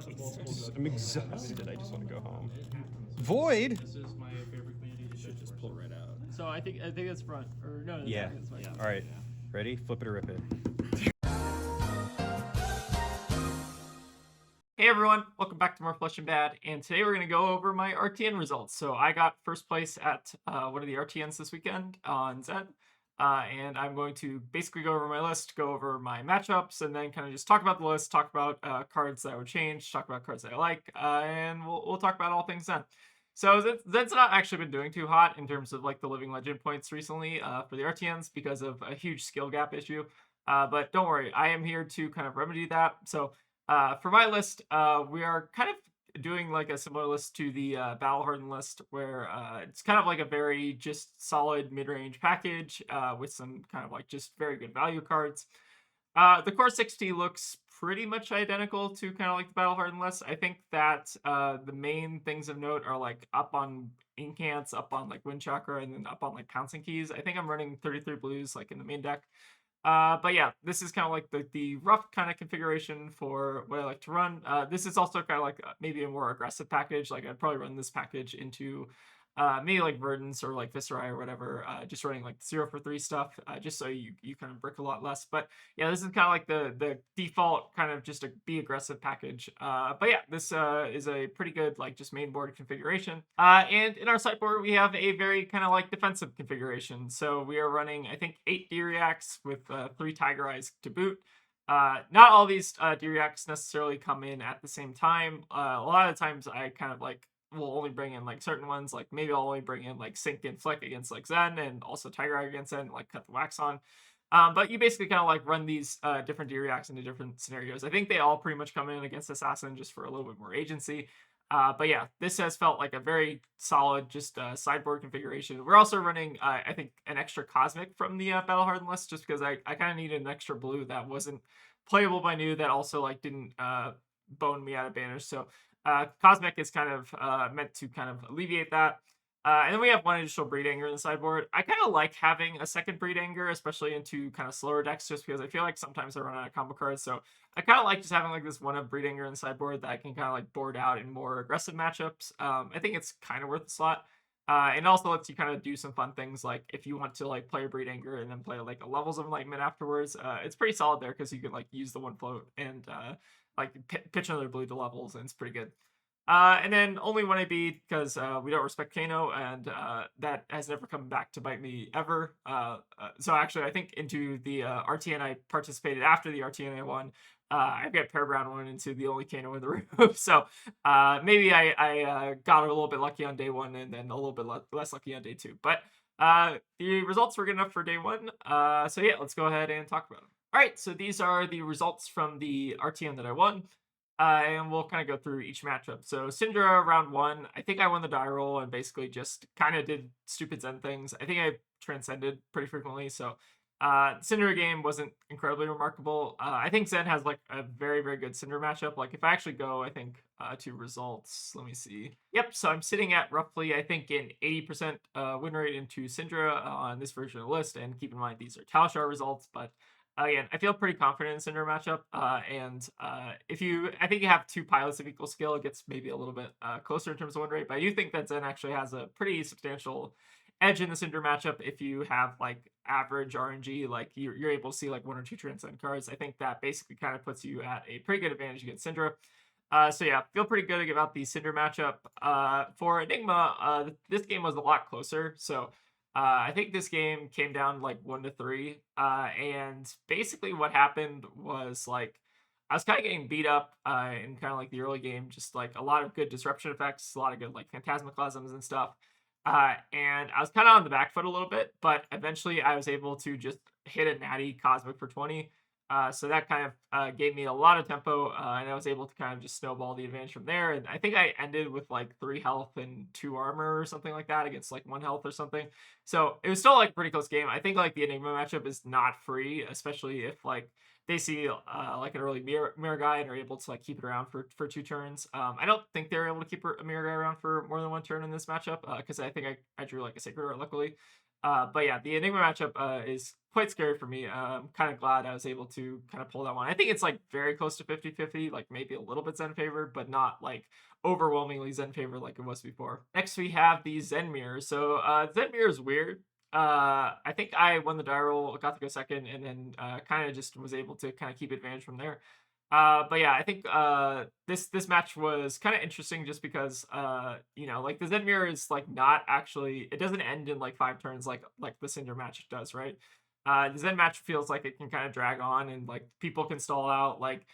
Jesus, I'm exhausted. I just want to go home. Void? This is my favorite community. You should just pull right out. So I think it's front or no. Yeah. All right. Ready? Flip it or rip it. Hey everyone, welcome back to more Flesh and Bad, and today we're going to go over my RTN results. So I got first place at one of the RTNs this weekend on Zen, and I'm going to basically go over my list, go over my matchups, and then kind of just talk about the list, talk about cards that I would change, talk about cards that I like, and we'll talk about all things Zen. So Zen's not actually been doing too hot in terms of like the Living Legend points recently for the RTNs because of a huge skill gap issue, but don't worry, I am here to kind of remedy that. So for my list, we are kind of doing like a similar list to the Battle Hardened list, where it's kind of like a very just solid mid-range package with some kind of like just very good value cards. The Core 60 looks pretty much identical to kind of like the Battle Hardened list. I think that the main things of note are like up on Incants, up on like Wind Chakra, and then up on like Pouncing Keys. I think I'm running 33 blues like in the main deck. But yeah, this is kind of like the rough kind of configuration for what I like to run. This is also kind of like maybe a more aggressive package. Like I'd probably run this package into maybe like Verdance or like Viscerai or whatever, just running like 0 for 3 stuff, just so you kind of brick a lot less. But yeah, this is kind of like the default kind of just a be aggressive package. But yeah, this is a pretty good like just main board configuration. And in our sideboard, we have a very kind of like defensive configuration. So we are running, I think, 8 D-Reacts with 3 Tiger Eyes to boot. Not all these D-Reacts necessarily come in at the same time. A lot of the times I kind of like will only bring in like certain ones, like maybe I'll only bring in like Sink and Flick against like Zen, and also Tiger Eye against Zen, like cut the wax on. But you basically kind of like run these different D-Reacts into different scenarios. I think they all pretty much come in against Assassin just for a little bit more agency. But yeah, this has felt like a very solid just sideboard configuration. We're also running, I think, an extra Cosmic from the Battle Hardened list, just because I kind of needed an extra blue that wasn't playable by new, that also like didn't bone me out of banners. So Cosmic is kind of meant to kind of alleviate that. And then we have one additional Breed Anger in the sideboard. I kind of like having a second Breed Anger, especially into kind of slower decks, just because I feel like sometimes I run out of combo cards. So I kind of like just having like this one of Breed Anger in the sideboard that I can kind of like board out in more aggressive matchups. I think it's kind of worth the slot. And also lets you kind of do some fun things, like if you want to like play a Breed Anger and then play like a Levels of Enlightenment afterwards. It's pretty solid there because you can like use the one float and like pitch another blue to Levels, and it's pretty good. And then only one AB because we don't respect Kano, and that has never come back to bite me ever. So actually, I think into the RTN I participated after the RTN I won, I got Pair Brown one into the only Kano in the room. So maybe I got a little bit lucky on day 1 and then a little bit less lucky on day 2. But the results were good enough for day 1. So yeah, let's go ahead and talk about them. All right, so these are the results from the RTN that I won. And we'll kind of go through each matchup. So Syndra round 1, I think I won the die roll and basically just kind of did stupid Zen things. I think I transcended pretty frequently. So Syndra game wasn't incredibly remarkable. I think Zen has like a very, very good Syndra matchup. Like if I actually go, I think to results, let me see. Yep, so I'm sitting at roughly, I think, an 80% win rate into Syndra on this version of the list. And keep in mind, these are Talishar results, but again, I feel pretty confident in Syndra matchup, and I think you have 2 pilots of equal skill, it gets maybe a little bit closer in terms of win rate, but I do think that Zen actually has a pretty substantial edge in the Syndra matchup if you have like average RNG, like you're able to see like 1 or 2 Transcend cards. I think that basically kind of puts you at a pretty good advantage against Syndra. So yeah, feel pretty good about the Syndra matchup. For Enigma, this game was a lot closer, so I think this game came down like 1-3, and basically what happened was like I was kind of getting beat up in kind of like the early game, just like a lot of good disruption effects, a lot of good like phantasmaclasms and stuff, and I was kind of on the back foot a little bit, but eventually I was able to just hit a natty Cosmic for 20. So that kind of gave me a lot of tempo, and I was able to kind of just snowball the advantage from there. And I think I ended with like 3 health and 2 armor or something like that against like 1 health or something. So it was still like a pretty close game. I think like the Enigma matchup is not free, especially if like they see like an early mirror guy and are able to like keep it around for 2 turns. I don't think they're able to keep a mirror guy around for more than 1 turn in this matchup because I think I drew like a Sacred Art luckily. But yeah, the Enigma matchup is quite scary for me. I'm kind of glad I was able to kind of pull that one. I think it's like very close to 50-50, like maybe a little bit Zen favored, but not like overwhelmingly Zen favored like it was before. Next, we have the Zen Mirror. So Zen Mirror is weird. I think I won the die roll, got to go second, and then kind of just was able to kind of keep advantage from there. But yeah, I think this match was kind of interesting just because like the Zen Mirror is like not actually, it doesn't end in like 5 turns like the Cinder match does, right? The Zen match feels like it can kind of drag on and like people can stall out. Like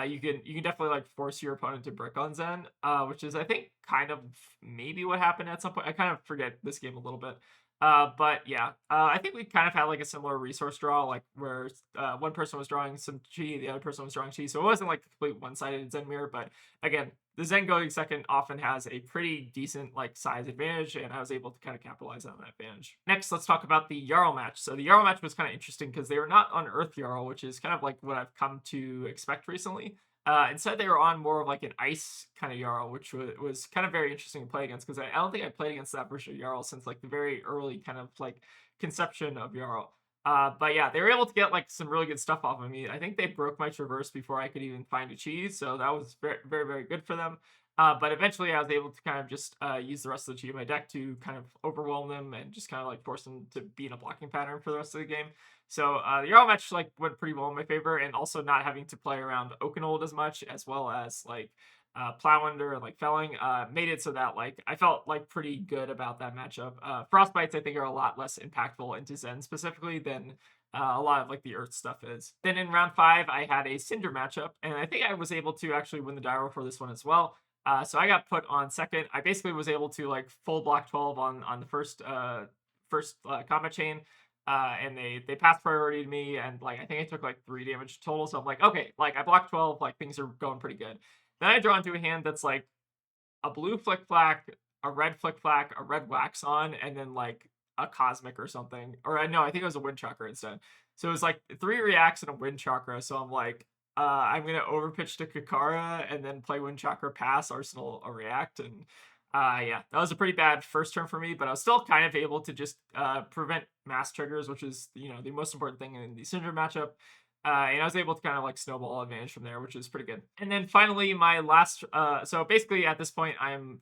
you can definitely like force your opponent to brick on Zen, which is I think kind of maybe what happened at some point. I kind of forget this game a little bit. But yeah, I think we kind of had like a similar resource draw, like where one person was drawing some chi, the other person was drawing chi, so it wasn't like a complete one-sided Zen mirror. But again, the Zen going second often has a pretty decent like size advantage, and I was able to kind of capitalize on that advantage. Next, let's talk about the Jarl match. So the Jarl match was kind of interesting because they were not on Earth Jarl, which is kind of like what I've come to expect recently. Instead, they were on more of like an ice kind of Jarl, which was kind of very interesting to play against because I don't think I played against that version of Jarl since like the very early kind of like conception of Jarl. But yeah, they were able to get like some really good stuff off of me. I think they broke my traverse before I could even find a cheese, so that was very, very, very good for them. But eventually, I was able to kind of just use the rest of the chi in my deck to kind of overwhelm them and just kind of like force them to be in a blocking pattern for the rest of the game. So the Jarl match like went pretty well in my favor, and also not having to play around Oakenold as much, as well as like Plowender and like Felling, made it so that like I felt like pretty good about that matchup. Frostbites I think are a lot less impactful into Zen specifically than a lot of like the Earth stuff is. Then in round 5, I had a Cinder matchup, and I think I was able to actually win the die roll for this one as well. So I got put on second. I basically was able to like full block 12 on the first combat chain. And they passed priority to me, and like I think I took like 3 damage total. So I'm like, okay, like I blocked 12, like things are going pretty good. Then I draw into a hand that's like a blue flick flack, a red flick flack, a red wax on, and then like a cosmic or something. Or no, I think it was a wind chakra instead. So it was like 3 reacts and a wind chakra. So I'm like, I'm gonna overpitch to Kakara and then play wind chakra, pass Arsenal a react, and yeah, that was a pretty bad first turn for me, but I was still kind of able to just prevent mass triggers, which is the most important thing in the Syndrome matchup. And I was able to kind of like snowball advantage from there, which is pretty good. And then finally, my last, so basically at this point, I'm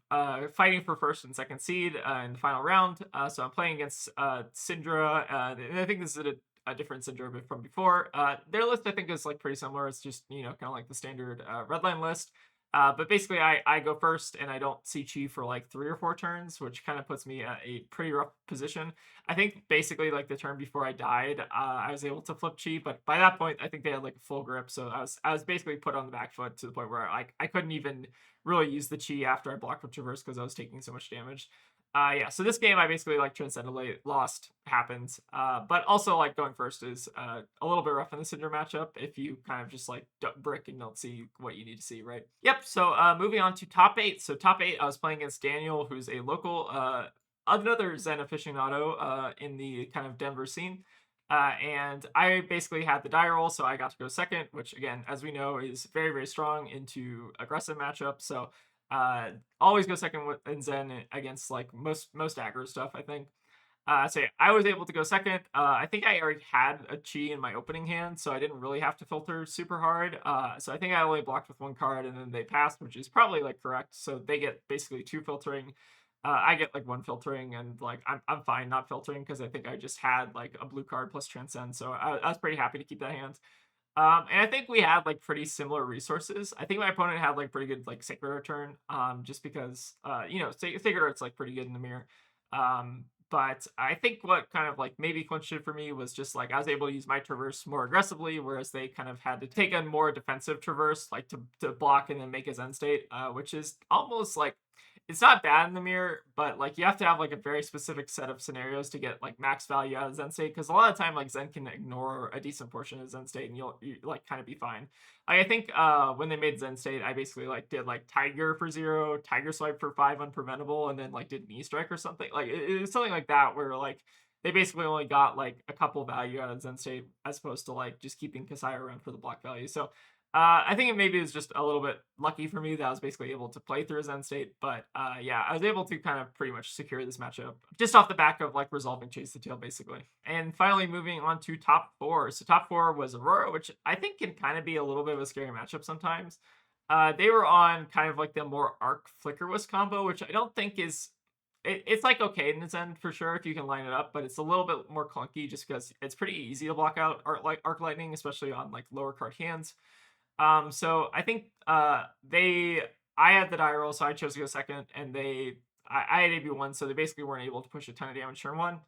fighting for first and second seed in the final round. So I'm playing against Syndra, and I think this is a different Syndra from before. Their list I think is like pretty similar. It's just kind of like the standard redline list. But basically, I go first, and I don't see chi for like 3 or 4 turns, which kind of puts me at a pretty rough position. I think basically like the turn before I died, I was able to flip chi, but by that point, I think they had like a full grip, so I was basically put on the back foot to the point where I couldn't even really use the chi after I blocked with traverse because I was taking so much damage. Yeah, so this game I basically like transcendently lost happens. But also like going first is a little bit rough in the Cinder matchup if you kind of just like brick and don't see what you need to see, right? Yep, so moving on to top 8. So top 8, I was playing against Daniel, who's a local another Zen aficionado in the kind of Denver scene. And I basically had the die roll, so I got to go second, which again, as we know, is very, very strong into aggressive matchups. So always go second in Zen against like most aggro stuff, I think. So yeah, I was able to go second. I think I already had a chi in my opening hand, so I didn't really have to filter super hard. So I think I only blocked with 1 card, and then they passed, which is probably like correct. So they get basically 2 filtering. I get like 1 filtering, and like I'm fine not filtering because I think I just had like a blue card plus transcend. So I was pretty happy to keep that hand. And I think we had like pretty similar resources. I think my opponent had like pretty good like Sacred Art turn, just because Sacred Art's like pretty good in the mirror. But I think what kind of like maybe clinched it for me was just like I was able to use my traverse more aggressively, whereas they kind of had to take a more defensive traverse, like to block and then make his end state, which is almost like it's not bad in the mirror, but like you have to have like a very specific set of scenarios to get like max value out of Zen state, because a lot of time like Zen can ignore a decent portion of Zen state and you like kind of be fine. I think when they made Zen state, I basically like did like Tiger for 0, Tiger swipe for 5 unpreventable, and then like did knee strike or something. Like it was something like that where like they basically only got like a couple value out of Zen state as opposed to like just keeping Kasai around for the block value. So I think it maybe was just a little bit lucky for me that I was basically able to play through his end state, but yeah, I was able to kind of pretty much secure this matchup just off the back of like resolving Chase the Tail basically. And finally moving on to top four. So top four was Aurora, which I think can kind of be a little bit of a scary matchup sometimes. They were on kind of like the more arc flicker wisp combo, which I don't think is it's like okay in its end for sure if you can line it up, but it's a little bit more clunky just because it's pretty easy to block out arc lightning, especially on like lower card hands. So I think I had the die roll, so I chose to go second, and I had AB1, so they basically weren't able to push a ton of damage turn one.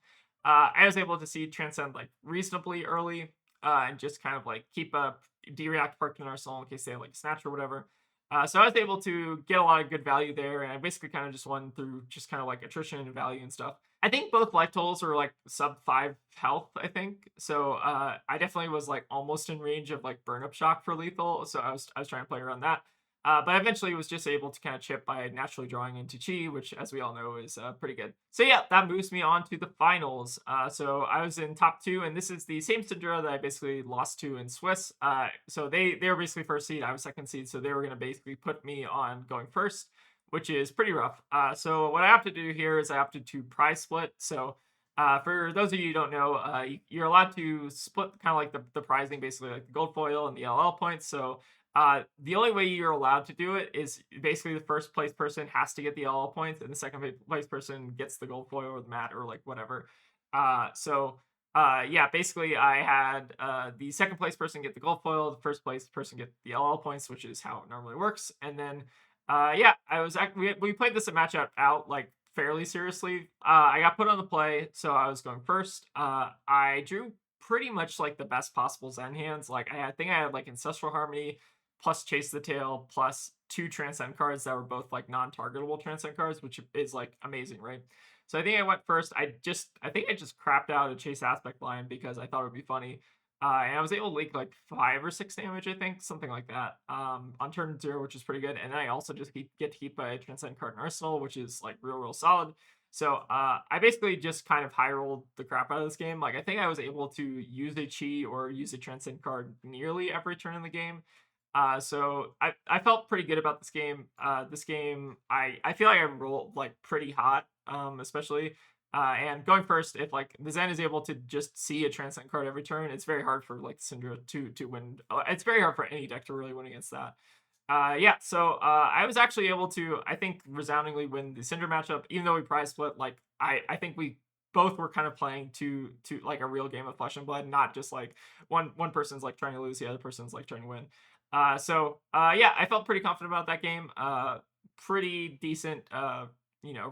I was able to see Transcend like reasonably early, and just kind of like keep a D-React parked in Arsenal in case they had like Snatch or whatever. So I was able to get a lot of good value there, and I basically kind of just won through just kind of like attrition and value and stuff. I think both life totals are like sub 5 health, I think. So I definitely was like almost in range of like burn up shock for lethal. So I was trying to play around that. But eventually was just able to kind of chip by naturally drawing into Chi, which as we all know is pretty good. So yeah, that moves me on to the finals. So I was in top 2, and this is the same Syndra that I basically lost to in Swiss. So they were basically first seed, I was second seed, so they were going to basically put me on going first, which is pretty rough. So what I have to do here is I opted to prize split. So for those of you who don't know, you're allowed to split kind of like the prizing, basically like the gold foil and the LL points. So the only way you're allowed to do it is basically the first place person has to get the LL points, and the second place person gets the gold foil or the mat or like whatever. Yeah, basically I had the second place person get the gold foil, the first place person get the LL points, which is how it normally works. And then yeah, we played this matchup out like fairly seriously. I got put on the play, so I was going first. I drew pretty much like the best possible Zen hands. Like I think I had like Ancestral Harmony plus Chase the Tail plus 2 Transcend cards that were both like non-targetable Transcend cards, which is like amazing, right? So I think I went first. I think I just crapped out a Chase Aspect line because I thought it would be funny. And I was able to leak like 5 or 6 damage, I think, something like that, on turn 0, which is pretty good. And then I also just get to keep a Transcend card in Arsenal, which is like real solid. So I basically just kind of high rolled the crap out of this game. Like I think I was able to use a Chi or use a Transcend card nearly every turn in the game. So I felt pretty good about this game. I feel like I rolled like pretty hot, especially. And going first, if like the Zen is able to just see a Transcend card every turn, it's very hard for like Syndra to win. It's very hard for any deck to really win against that. Yeah, so I was actually able to, I think, resoundingly win the Syndra matchup, even though we prize split. Like I think we both were kind of playing to like a real game of flesh and blood, not just like one person's like trying to lose, the other person's like trying to win. Yeah, I felt pretty confident about that game. Pretty decent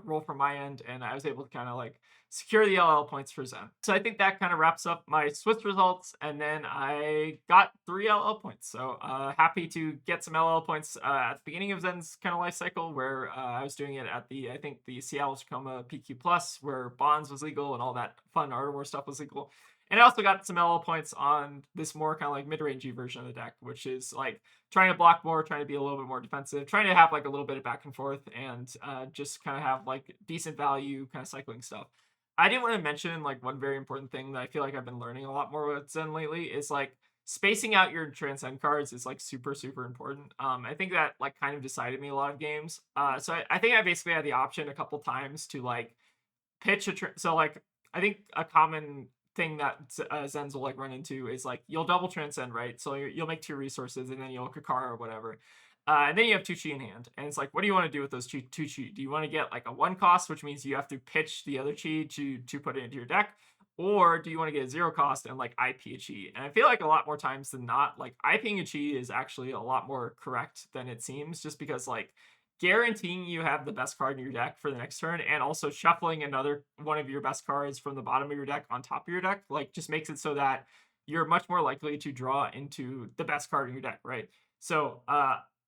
roll from my end, and I was able to kind of like secure the LL points for Zen. So I think that kind of wraps up my Swiss results, and then I got 3 LL points. So happy to get some LL points at the beginning of Zen's kind of life cycle, where I was doing it at I think the Seattle Tacoma PQ Plus, where Bonds was legal and all that fun Art of War stuff was legal. And I also got some LL points on this more kind of like mid-rangey version of the deck, which is like trying to block more, trying to be a little bit more defensive, trying to have like a little bit of back and forth, and just kind of have like decent value kind of cycling stuff. I did want to mention like one very important thing that I feel like I've been learning a lot more with Zen lately is like spacing out your Transcend cards is like super important. I think that like kind of decided me a lot of games. So I think I basically had the option a couple times to like pitch so like I think a common thing that Zens will like run into is like you'll double Transcend, right? So you'll make 2 resources and then you'll Kakara or whatever. And then you have 2 Chi in hand. And it's like, what do you want to do with those 2 Chi? Do you want to get like a 1 cost, which means you have to pitch the other Chi to put it into your deck? Or do you want to get a 0 cost and like IP a Chi? And I feel like a lot more times than not, like IPing a Chi is actually a lot more correct than it seems, just because like guaranteeing you have the best card in your deck for the next turn, and also shuffling another one of your best cards from the bottom of your deck on top of your deck, like just makes it so that you're much more likely to draw into the best card in your deck, right? So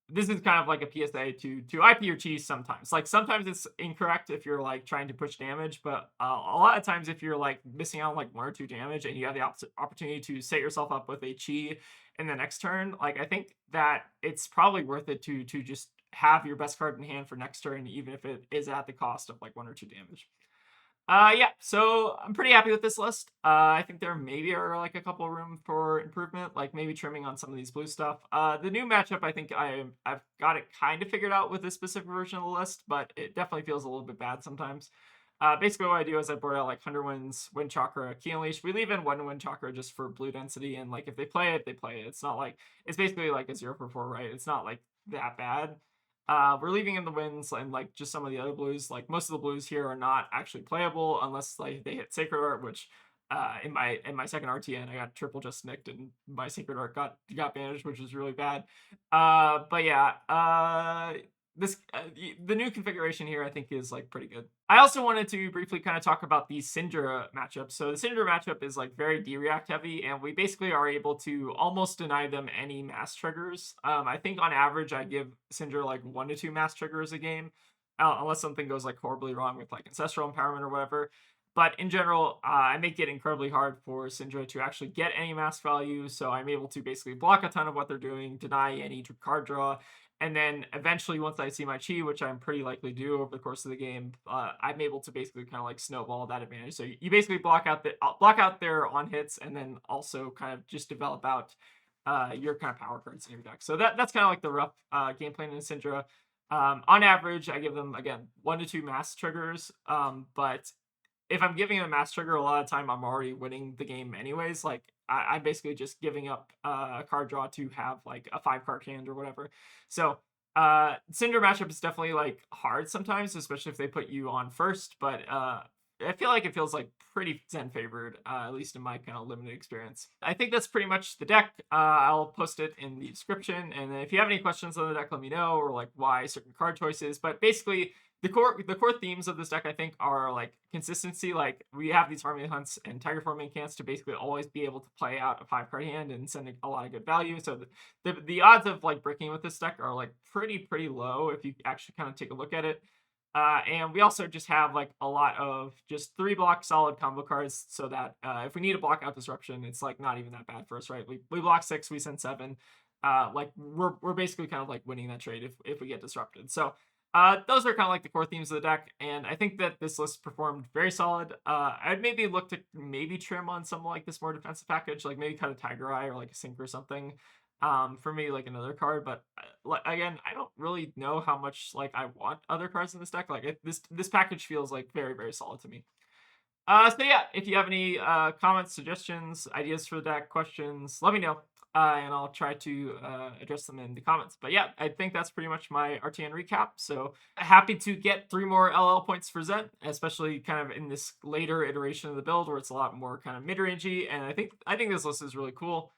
this is kind of like a PSA to IP your Chi sometimes. Like sometimes it's incorrect if you're like trying to push damage, but a lot of times if you're like missing out on like 1 or 2 damage and you have the opportunity to set yourself up with a Chi in the next turn, like I think that it's probably worth it to just have your best card in hand for next turn, even if it is at the cost of like 1 or 2 damage. Yeah, so I'm pretty happy with this list. I think there maybe are like a couple room for improvement, like maybe trimming on some of these blue stuff. The new matchup, I think I've got it kind of figured out with this specific version of the list, but it definitely feels a little bit bad sometimes. Basically, what I do is I board out like 100 Winds, Wind Chakra, Key Unleash. We leave in one Wind Chakra just for blue density, and like if they play it, they play it. It's not like it's basically like a 0 for 4, right? It's not like that bad. We're leaving in the Winds and like just some of the other blues. Like most of the blues here are not actually playable unless like they hit Sacred Art, which in my second RTN I got triple just nicked and my Sacred Art got banished, which was really bad. But yeah, this the new configuration here I think is like pretty good. I also wanted to briefly kind of talk about the Syndra matchup. So the Syndra matchup is like very D-react heavy, and we basically are able to almost deny them any mass triggers. I think on average I give Syndra like 1 to 2 mass triggers a game, unless something goes like horribly wrong with like ancestral empowerment or whatever. But in general, I make it incredibly hard for Syndra to actually get any mass value, so I'm able to basically block a ton of what they're doing, deny any card draw, and then eventually, once I see my chi, which I'm pretty likely do over the course of the game, I'm able to basically kind of like snowball that advantage. So you basically block out their on hits, and then also kind of just develop out your kind of power cards in your deck. So that's kind of like the rough game plan in Syndra. On average, I give them again 1 to 2 mass triggers, but if I'm giving a mass trigger, a lot of time I'm already winning the game anyways. Like I'm basically just giving up a card draw to have like a 5 card hand or whatever. So Cinder matchup is definitely like hard sometimes, especially if they put you on first. But I feel like it feels like pretty Zen favored, at least in my kind of limited experience. I think that's pretty much the deck. I'll post it in the description, and if you have any questions on the deck, let me know, or like why certain card choices. But basically, the core themes of this deck I think are like consistency. Like we have these harmony hunts and tiger forming cans to basically always be able to play out a 5 card hand and send a lot of good value. So the odds of like breaking with this deck are like pretty low if you actually kind of take a look at it. And we also just have like a lot of just 3 block solid combo cards, so that if we need to block out disruption, it's like not even that bad for us, right? We block 6, we send 7. Like we're basically kind of like winning that trade if we get disrupted. So those are kind of like the core themes of the deck, and I think that this list performed very solid. I'd maybe look to maybe trim on some like this more defensive package, like maybe cut a Tiger Eye or like a Sink or something. For me, like another card, but again, I don't really know how much like I want other cards in this deck. Like this package feels like very solid to me. So yeah, if you have any comments, suggestions, ideas for the deck, questions, let me know, and I'll try to address them in the comments. But yeah, I think that's pretty much my RTN recap. So happy to get 3 more LL points for Zen, especially kind of in this later iteration of the build where it's a lot more kind of mid-rangey, and I think this list is really cool.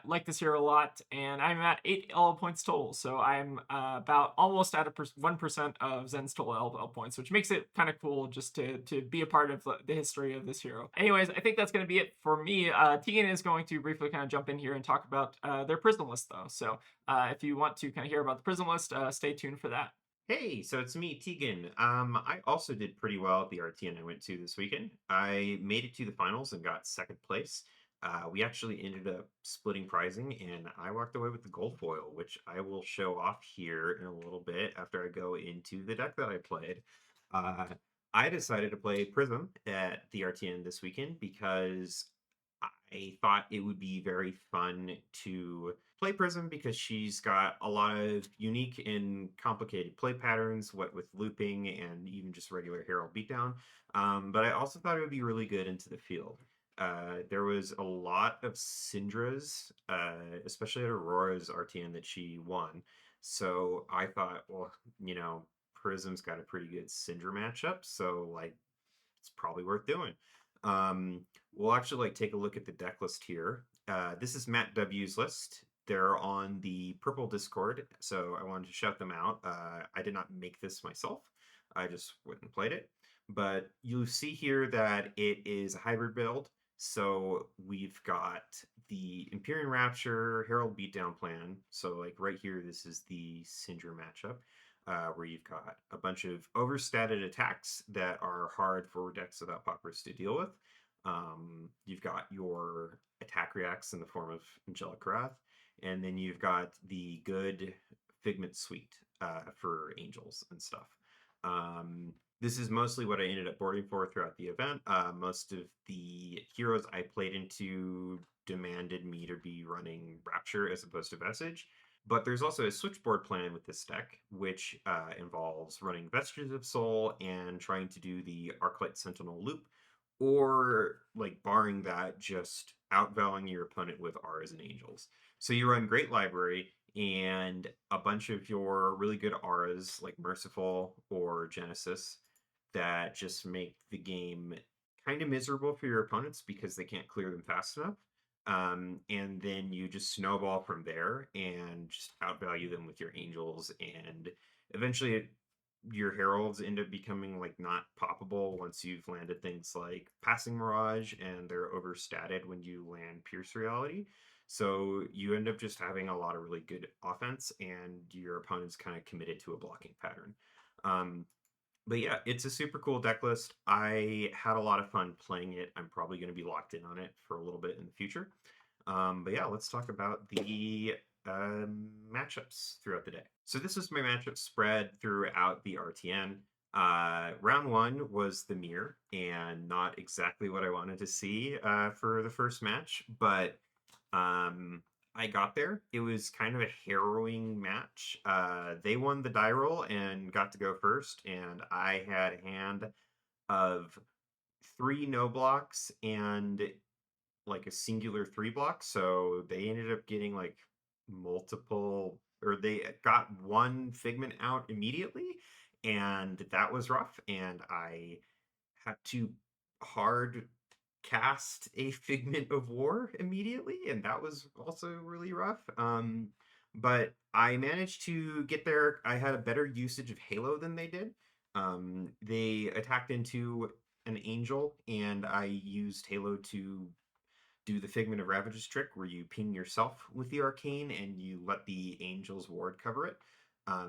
Like this hero a lot, and I'm at 8 LL points total, so I'm about almost at 1% of Zen's total LL points, which makes it kind of cool just to be a part of the history of this hero. Anyways, I think that's going to be it for me. Tegan is going to briefly kind of jump in here and talk about their Prism list, though. So if you want to kind of hear about the Prism list, stay tuned for that. Hey, so it's me, Tegan. I also did pretty well at the RTN I went to this weekend. I made it to the finals and got second place. We actually ended up splitting prizing, and I walked away with the gold foil, which I will show off here in a little bit after I go into the deck that I played. I decided to play Prism at the RTN this weekend because I thought it would be very fun to play Prism because she's got a lot of unique and complicated play patterns, what with looping and even just regular Herald Beatdown. But I also thought it would be really good into the field. There was a lot of Syndras, especially at Aurora's RTN that she won. So I thought, well, Prism's got a pretty good Syndra matchup, so like it's probably worth doing. We'll actually take a look at the deck list here. This is mattw's list. They're on the purple Discord, so I wanted to shout them out. I did not make this myself. I just went and played it. But you'll see here that it is a hybrid build. So we've got the Empyrean Rapture, Herald Beatdown plan. So like right here, this is the Syndra matchup. Where you've got a bunch of overstated attacks that are hard for decks without poppers to deal with. You've got your attack reacts in the form of Angelic Wrath, and then you've got the good Figment Suite for angels and stuff. This is mostly what I ended up boarding for throughout the event. Most of the heroes I played into demanded me to be running Rapture as opposed to Vestige. But there's also a switchboard plan with this deck, which involves running Vestiges of Soul and trying to do the Arclight Sentinel loop, or, like, barring that, just outvaluing your opponent with Auras and Angels. So you run Great Library and a bunch of your really good auras like Merciful or Genesis that just make the game kind of miserable for your opponents because they can't clear them fast enough. And then you just snowball from there and just outvalue them with your angels, and eventually your heralds end up becoming like not poppable once you've landed things like Passing Mirage, and they're overstated when you land Pierce Reality. So you end up just having a lot of really good offense, and your opponent's kind of committed to a blocking pattern. But yeah, it's a super cool deck list. I had a lot of fun playing it. I'm probably going to be locked in on it for a little bit in the future. But yeah, let's talk about the matchups throughout the day. So this is my matchup spread throughout the RTN. Round one was the mirror, and not exactly what I wanted to see for the first match, but I got there. It was kind of a harrowing match. They won the die roll and got to go first, and I had a hand of 3 no blocks and like a singular 3 block. So they ended up getting like multiple, or they got 1 figment out immediately, and that was rough. And I had to hard cast a Figment of War immediately, and that was also really rough. But I managed to get there. I had a better usage of Halo than they did. They attacked into an Angel, and I used Halo to do the Figment of Ravage's trick, where you ping yourself with the Arcane and you let the Angel's ward cover it.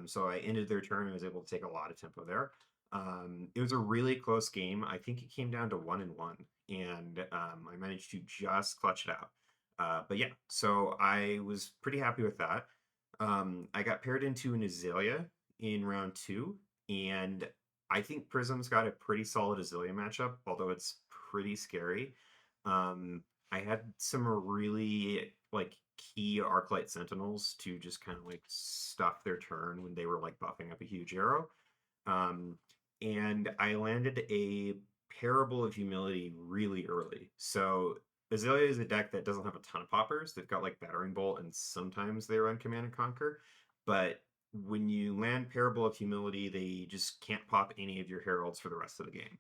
So I ended their turn and was able to take a lot of tempo there. It was a really close game. I think it came down to 1-1, and I managed to just clutch it out. But yeah, so I was pretty happy with that. I got paired into an Azalea in round 2, and I think Prism's got a pretty solid Azalea matchup, although it's pretty scary. I had some really like key Arclight Sentinels to just kind of like stuff their turn when they were like buffing up a huge arrow. And I landed a Parable of Humility really early. So Azalea is a deck that doesn't have a ton of poppers. They've got like Battering Bolt, and sometimes they run Command and Conquer. But when you land Parable of Humility, they just can't pop any of your heralds for the rest of the game.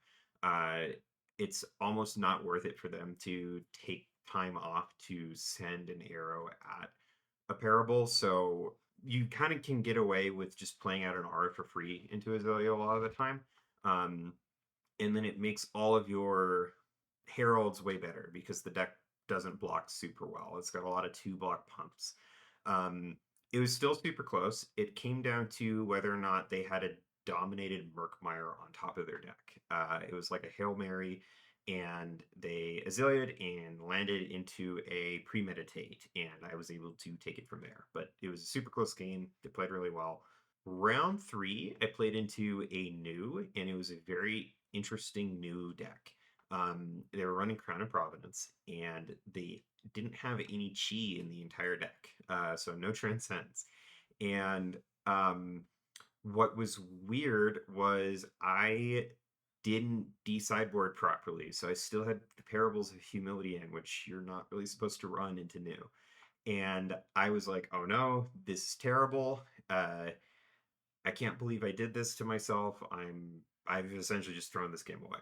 It's almost not worth it for them to take time off to send an arrow at a Parable. So you kind of can get away with just playing out an R for free into Azalea a lot of the time. And then it makes all of your heralds way better because the deck doesn't block super well. It's got a lot of 2-block pumps. It was still super close. It came down to whether or not they had a dominated Murkmire on top of their deck. It was like a Hail Mary, and they Azalea'd and landed into a Premeditate, and I was able to take it from there. But it was a super close game. They played really well. Round 3, I played into a new, and it was a very interesting new deck. They were running Crown of Providence, and they didn't have any chi in the entire deck, so no Transcends. And what was weird was I didn't de-sideboard properly, so I still had the Parables of Humility in, which you're not really supposed to run into new. And I was like, oh no, this is terrible. I can't believe I did this to myself. I've essentially just thrown this game away.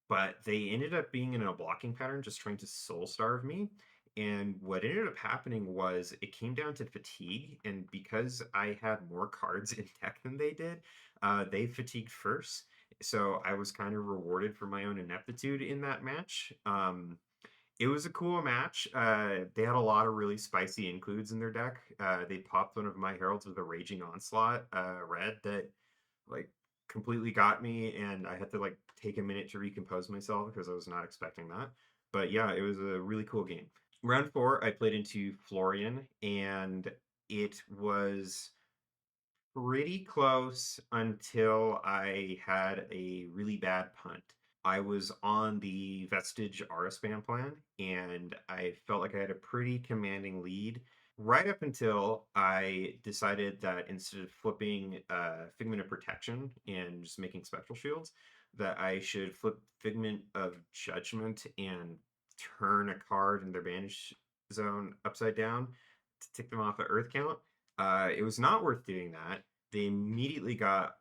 But they ended up being in a blocking pattern, just trying to soul starve me. And what ended up happening was it came down to fatigue, and because I had more cards in deck than they did, they fatigued first. So I was kind of rewarded for my own ineptitude in that match. It was a cool match. They had a lot of really spicy includes in their deck. They popped one of my heralds with a Raging Onslaught red that like completely got me, and I had to like take a minute to recompose myself because I was not expecting that. But yeah, it was a really cool game. Round 4, I played into Florian, and it was pretty close until I had a really bad punt. I was on the Vestige Auraspan plan, and I felt like I had a pretty commanding lead right up until I decided that instead of flipping Figment of Protection and just making Spectral Shields, that I should flip Figment of Judgment and turn a card in their Banish Zone upside down to tick them off the Earth count. It was not worth doing that. They immediately got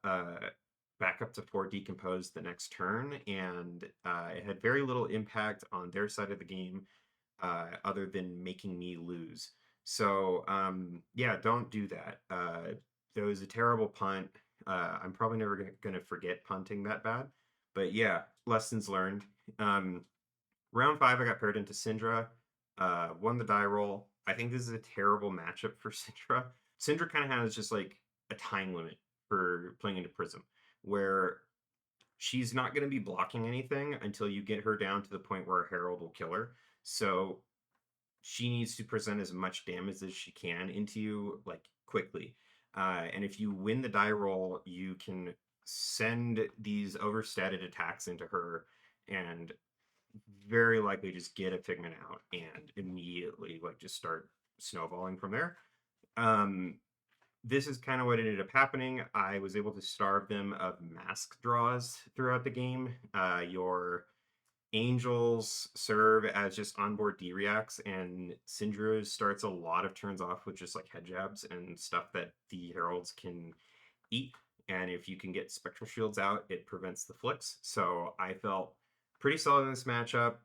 back up to 4 decomposed the next turn, and it had very little impact on their side of the game other than making me lose. So yeah, don't do that. There was a terrible punt. I'm probably never going to forget punting that bad. But yeah, lessons learned. Round 5, I got paired into Syndra, won the die roll. I think this is a terrible matchup for Syndra. Syndra kind of has just like a time limit for playing into Prism, where she's not going to be blocking anything until you get her down to the point where a Herald will kill her. So she needs to present as much damage as she can into you, like, quickly. And if you win the die roll, you can send these overstated attacks into her and very likely just get a Figment out and immediately, like, just start snowballing from there. This is kind of what ended up happening. I was able to starve them of mask draws throughout the game. Your Angels serve as just onboard D-reacts, and Syndra starts a lot of turns off with just like head jabs and stuff that the Heralds can eat. And if you can get Spectral Shields out, it prevents the flicks. So I felt pretty solid in this matchup.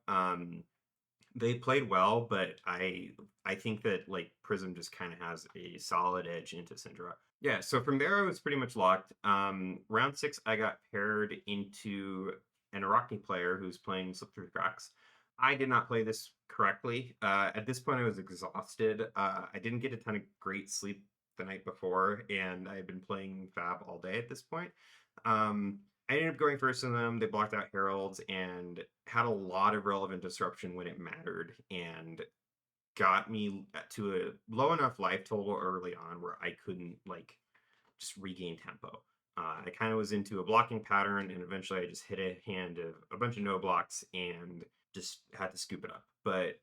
They played well, but I think that like Prism just kind of has a solid edge into Syndra. Yeah, so from there I was pretty much locked. Round 6, I got paired into an Arachne player who's playing Slip Through the Cracks. I did not play this correctly. At this point, I was exhausted. I didn't get a ton of great sleep the night before, and I had been playing Fab all day at this point. I ended up going first in them. They blocked out Heralds and had a lot of relevant disruption when it mattered, and got me to a low enough life total early on where I couldn't like just regain tempo. I kind of was into a blocking pattern, and eventually I just hit a hand of a bunch of no blocks and just had to scoop it up. But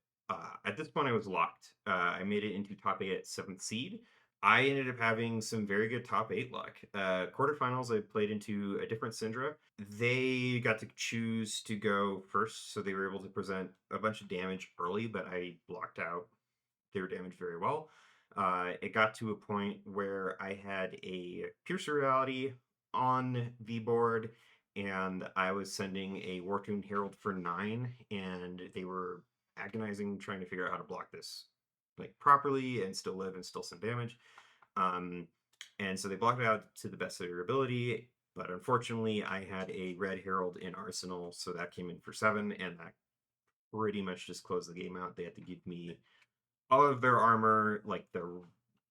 at this point, I was locked. I made it into top 8 at 7th seed. I ended up having some very good top 8 luck. Quarterfinals, I played into a different Syndra. They got to choose to go first, so they were able to present a bunch of damage early, but I blocked out their damage very well. It got to a point where I had a Pierce Reality on the board, and I was sending a Wartune Herald for 9, and they were agonizing trying to figure out how to block this like properly and still live and still send damage. And so they blocked it out to the best of their ability, but unfortunately I had a red Herald in Arsenal, so that came in for 7, and that pretty much just closed the game out. They had to give me all of their armor, like the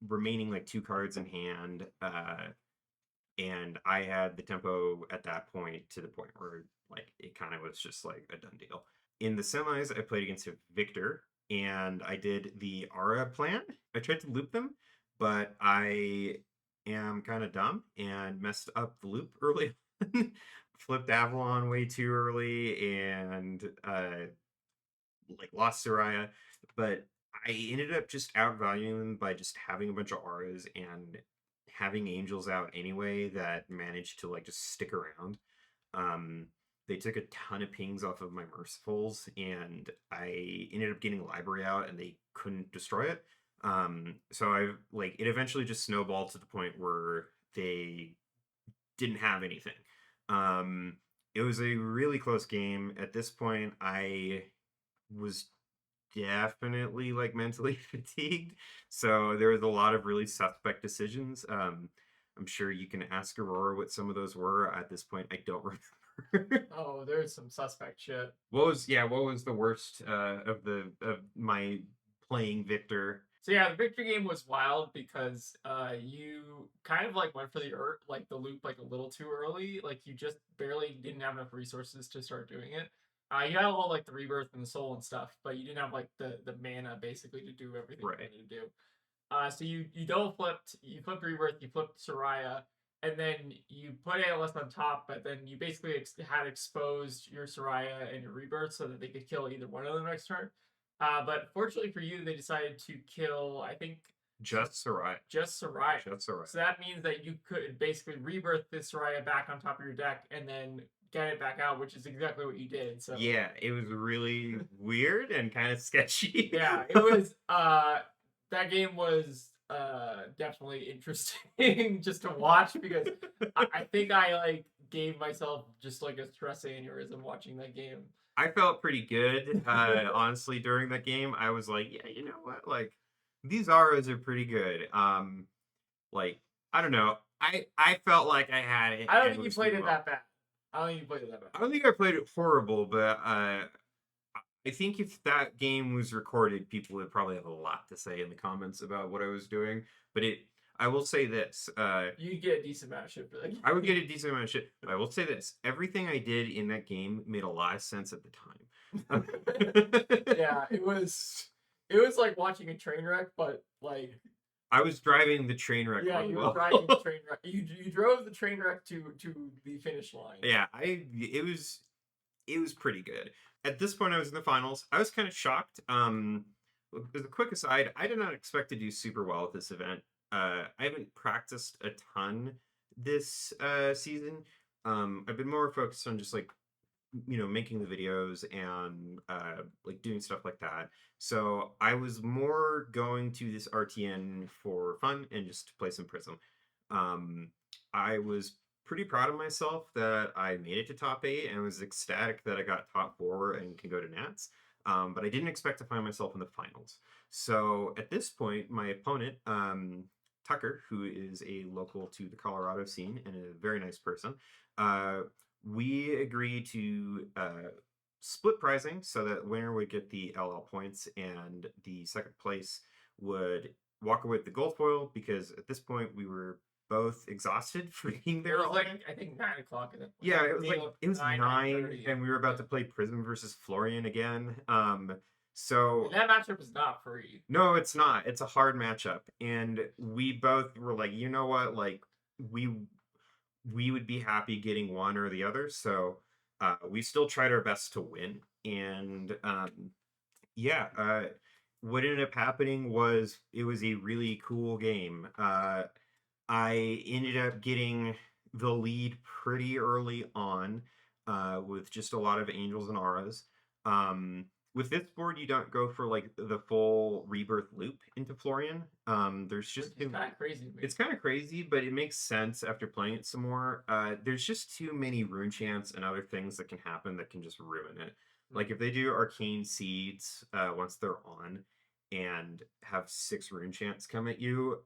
remaining like 2 cards in hand, and I had the tempo at that point to the point where like it kind of was just like a done deal. In the semis, I played against Victor, and I did the Aura plan. I tried to loop them, but I am kind of dumb and messed up the loop early on. Flipped Avalon way too early, and like lost Soraya, but I ended up just outvaluing them by just having a bunch of auras and having angels out anyway that managed to like just stick around. They took a ton of pings off of my mercifuls, and I ended up getting library out, and they couldn't destroy it. So I like it eventually just snowballed to the point where they didn't have anything. It was a really close game. At this point, I was definitely like mentally fatigued, so there was a lot of really suspect decisions. I'm sure you can ask Aurora what some of those were. At this point, I don't remember. Oh, there's some suspect shit. What was the worst of my playing Victor? So yeah, the Victor game was wild because you kind of like went for like the loop like a little too early. Like you just barely didn't have enough resources to start doing it. You had all like the rebirth and the soul and stuff, but you didn't have like the mana basically to do everything you needed to do. So you double flipped, you flipped Rebirth, you flipped Soraya, and then you put ALS on top, but then you basically had exposed your Soraya and your Rebirth so that they could kill either one of them next turn. But fortunately for you, they decided to kill, I think, Just Soraya. just Soraya. Just Soraya. So that means that you could basically rebirth this Soraya back on top of your deck and then get it back out, which is exactly what you did. So Yeah, it was really weird and kind of sketchy. yeah, it was that game was definitely interesting just to watch because I think I like gave myself just like a stress aneurysm watching that game. I felt pretty good, honestly, during that game. I was like, yeah, you know what? Like, these auras are pretty good. Like, I don't know. I felt like I had it. I don't and think you was played doing it well. that bad. I don't think you played it that bad. I don't think I played it horrible, but I think if that game was recorded, people would probably have a lot to say in the comments about what I was doing. But I will say this. You'd get a decent amount of shit for that game. I would get a decent amount of shit. But I will say this. Everything I did in that game made a lot of sense at the time. Yeah, it was like watching a train wreck, but like I was driving the train wreck. yeah, really you were well. driving the train wreck. You drove the train wreck to the finish line. Yeah, it was pretty good. At this point, I was in the finals. I was kind of shocked. As a quick aside, I did not expect to do super well at this event. I haven't practiced a ton this season. I've been more focused on just like making the videos and like doing stuff like that. So I was more going to this RTN for fun and just to play some Prism. I was pretty proud of myself that I made it to top 8 and was ecstatic that I got top 4 and can go to Nats. But I didn't expect to find myself in the finals. So at this point, my opponent, Tucker, who is a local to the Colorado scene and a very nice person, we agreed to split prizing so that winner would get the LL points and the second place would walk away with the gold foil because at this point we were both exhausted for being there. It was like I think 9 o'clock at that point. Yeah, it was 9 9:30. and we were about to play Prism versus Florian again. So And that matchup is not free. no, it's not. It's a hard matchup. And we both were like, you know what? Like we would be happy getting one or the other. So we still tried our best to win. And what ended up happening was it was a really cool game. I ended up getting the lead pretty early on with just a lot of angels and auras. With this board, you don't go for like the full rebirth loop into Florian. There's just It's kind of crazy. it's kind of crazy, but it makes sense after playing it some more. There's just too many rune chants and other things that can happen that can just ruin it. Like if they do arcane seeds once they're on and have 6 rune chants come at you,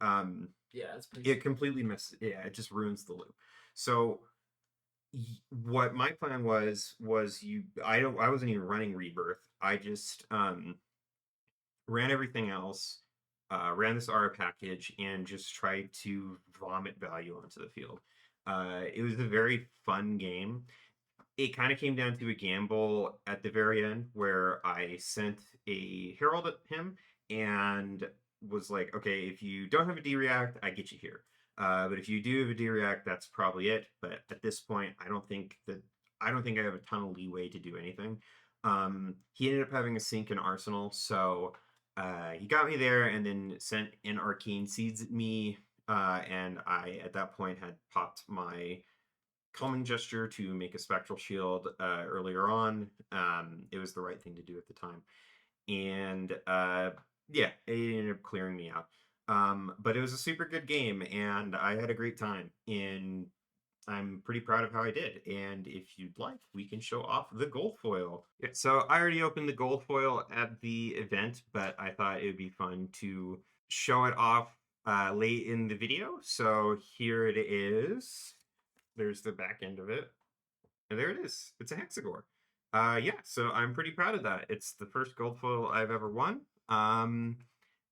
yeah, it's pretty it completely it just ruins the loop. So what my plan was I wasn't even running rebirth. I just ran everything else, ran this aura package, and just tried to vomit value onto the field. It was a very fun game. It kind of came down to a gamble at the very end where I sent a herald at him and was like, okay, if you don't have a D-React, I get you here. But if you do have a D-React, that's probably it. But at this point, I don't think I have a ton of leeway to do anything. He ended up having a sink in Arsenal, so he got me there and then sent an arcane seeds at me. And I, at that point, had popped my calming gesture to make a spectral shield earlier on. It was the right thing to do at the time. And it ended up clearing me out. But it was a super good game and I had a great time and I'm pretty proud of how I did. And if you'd like, we can show off the gold foil. Yeah, so I already opened the gold foil at the event, but I thought it would be fun to show it off late in the video. So here it is. There's the back end of it. And there it is. It's a Hexagore. So I'm pretty proud of that. It's the first gold foil I've ever won.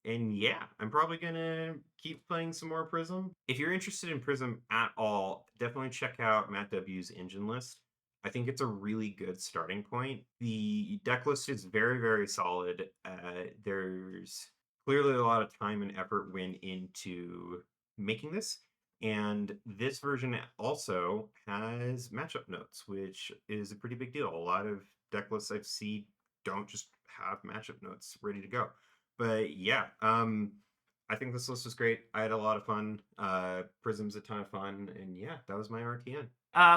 And yeah, I'm probably gonna keep playing some more Prism. If you're interested in Prism at all, definitely check out mattw's engine list. I think it's a really good starting point. The deck list is very, very solid. There's clearly a lot of time and effort went into making this. And this version also has matchup notes, which is a pretty big deal. A lot of deck lists I've seen don't just have matchup notes ready to go. But yeah, I think this list was great. I had a lot of fun. Prism's a ton of fun, and yeah, that was my RTN.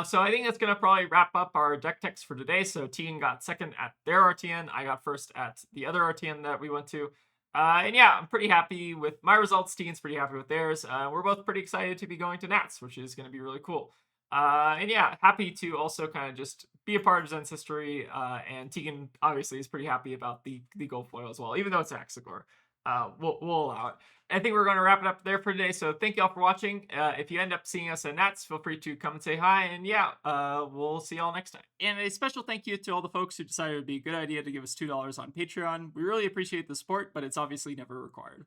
So I think that's going to probably wrap up our deck techs for today. So Tegan got second at their RTN. I got first at the other RTN that we went to. And yeah, I'm pretty happy with my results. Tegan's pretty happy with theirs. We're both pretty excited to be going to Nats, which is going to be really cool. And yeah, happy to also kind of just be a part of Zen's history. And Tegan obviously is pretty happy about the gold foil as well, even though it's Axigor. We'll allow it. I think we're going to wrap it up there for today. So thank y'all for watching. If you end up seeing us at Nats, feel free to come and say hi. And yeah, we'll see y'all next time. And a special thank you to all the folks who decided it would be a good idea to give us $2 on Patreon. We really appreciate the support, but it's obviously never required.